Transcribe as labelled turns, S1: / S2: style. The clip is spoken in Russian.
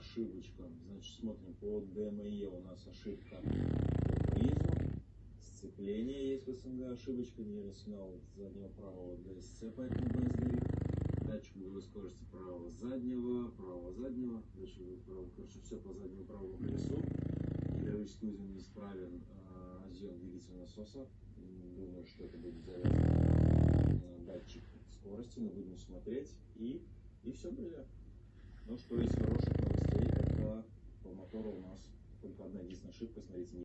S1: ошибочка. Значит, смотрим по ДМЕ у нас ошибка по призу. Сцепление есть в СНГ ошибочка, не сигнал заднего правого ДСЦ, поэтому БС горит. Датчик боевой скорости правого заднего, датчик правого, короче, все по заднему правому колесу. Гидравлический узел неисправен, разъем двигателя насоса. Думаю, что это будет завязано на датчик скорости, но будем смотреть. И все, друзья. Ну что из хороших новостей, это по мотору у нас только одна единственная ошибка, смотрите.